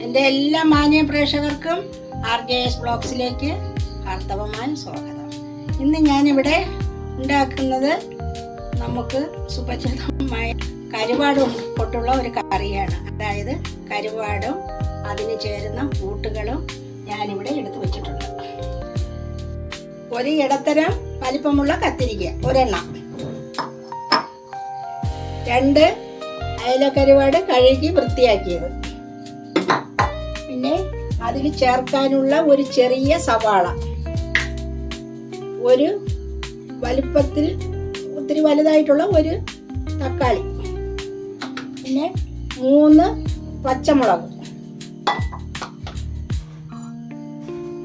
എൻ്റെ എല്ലാ മാന്യ പ്രേക്ഷകർക്കും RJS വ്ലോഗ്സിലേക്ക് ഹാർദവമായ സ്വാഗതം. ഇന്ന് ഞാനിവിടെ ഉണ്ടാക്കുന്നത് നമുക്ക് സുപരിചിതമായ കരുവാട് കൊണ്ടുള്ള ഒരു കറിയാണ്. അതായത് കരുവാടും അതിന് ചേരുന്ന കൂട്ടുകളും ഞാനിവിടെ എടുത്തു വെച്ചിട്ടുണ്ട്. ഒരു ഇടത്തരം വലിപ്പമുള്ള കത്തിരിക്ക ഒരെണ്ണം, 2 അയലക്കരുവാട് കഴുകി വൃത്തിയാക്കിയത്, പിന്നെ അതിൽ ചേർക്കാനുള്ള ഒരു ചെറിയ സവാള, ഒരു വലിപ്പത്തിൽ ഒത്തിരി വലുതായിട്ടുള്ള ഒരു തക്കാളി, പിന്നെ 3 പച്ചമുളക്,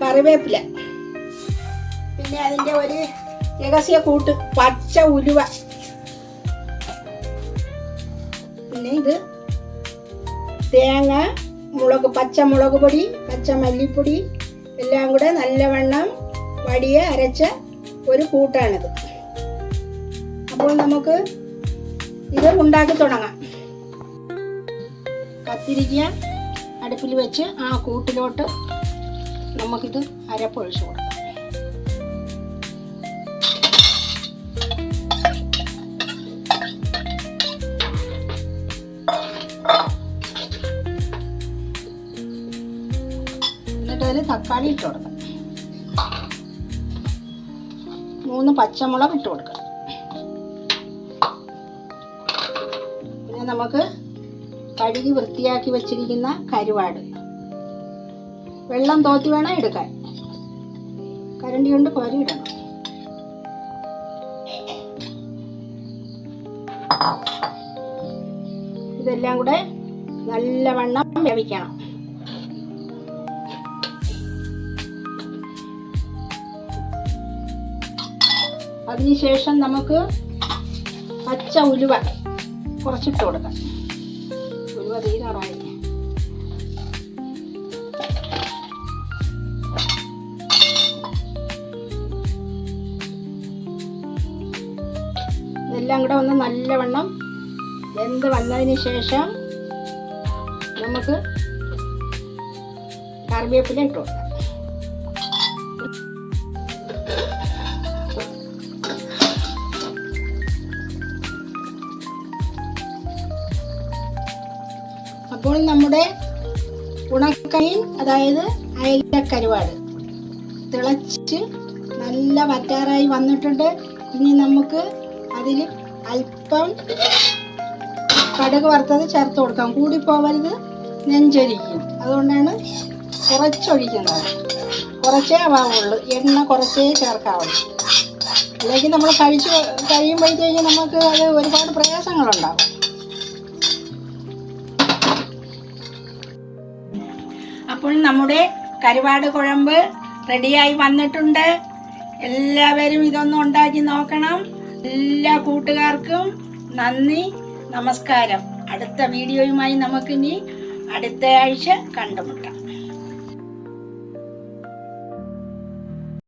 കറിവേപ്പില, പിന്നെ അതിൻ്റെ ഒരു രഹസ്യ കൂട്ട് പച്ച ഉലുവ, പിന്നെ ഇത് തേങ്ങ, മുളക്, പച്ചമുളക് പൊടി, പച്ച മല്ലിപ്പൊടി എല്ലാം കൂടെ നല്ലവണ്ണം വടിയെ അരച്ച ഒരു കൂട്ടാണിത്. അപ്പോൾ നമുക്ക് ഇത് ഉണ്ടാക്കി തുടങ്ങാം. കത്തിരിക്ക അടുപ്പിൽ വെച്ച് ആ കൂട്ടിലോട്ട് നമുക്കിത് അരപ്പൊഴിച്ച് കൊടുക്കാം. എന്നിട്ട് തക്കാളി ഇട്ട് കൊടുക്കാം, 3 പച്ചമുളക് ഇട്ട് കൊടുക്കാം. പിന്നെ നമുക്ക് കഴുകി വൃത്തിയാക്കി വെച്ചിരിക്കുന്ന കരുവാട് വെള്ളം തോത്തി വേണം എടുക്കാൻ, കരണ്ടി കൊണ്ട് കോരി ഇടണം. ഇതെല്ലാം കൂടെ നല്ലവണ്ണം വേവിക്കണം. അതിനുശേഷം നമുക്ക് പച്ച ഉലുവ കുറച്ചിട്ട് കൊടുക്കാം. ഉലുവ തീരാറായി. ഇതെല്ലാം കൂടെ ഒന്ന് നല്ലവണ്ണം വെന്ത് വന്നതിന് ശേഷം നമുക്ക് കറിവേപ്പില ഇട്ട് കൊടുക്കാം. അപ്പോൾ നമ്മുടെ ഉണക്കമീൻ, അതായത് അയലക്കരുവാട് തിളച്ച് നല്ല വറ്റാറായി വന്നിട്ടുണ്ട്. ഇനി നമുക്ക് അതിൽ അല്പം കടുക് വറുത്തത് ചേർത്ത് കൊടുക്കാം. കൂടിപ്പോവരുത്, നെഞ്ചരിക്കും. അതുകൊണ്ടാണ് കുറച്ചൊഴിക്കുന്നത്. കുറച്ചേ ആവാവുള്ളൂ, എണ്ണ കുറച്ചേ ചേർക്കാവുള്ളൂ. അല്ലെങ്കിൽ നമ്മൾ കഴിയുമ്പോഴത്തേക്ക് നമുക്ക് അത് ഒരുപാട് പ്രയാസങ്ങളുണ്ടാകും. അപ്പോൾ നമ്മുടെ കരുവാട് കുഴമ്പ് റെഡിയായി വന്നിട്ടുണ്ട്. എല്ലാവരും ഇതൊന്ന് ഉണ്ടാക്കി നോക്കണം. എല്ലാ കൂട്ടുകാർക്കും നന്ദി, നമസ്കാരം. അടുത്ത വീഡിയോയുമായി നമുക്കിനി അടുത്ത ആഴ്ച കണ്ടുമുട്ടാം.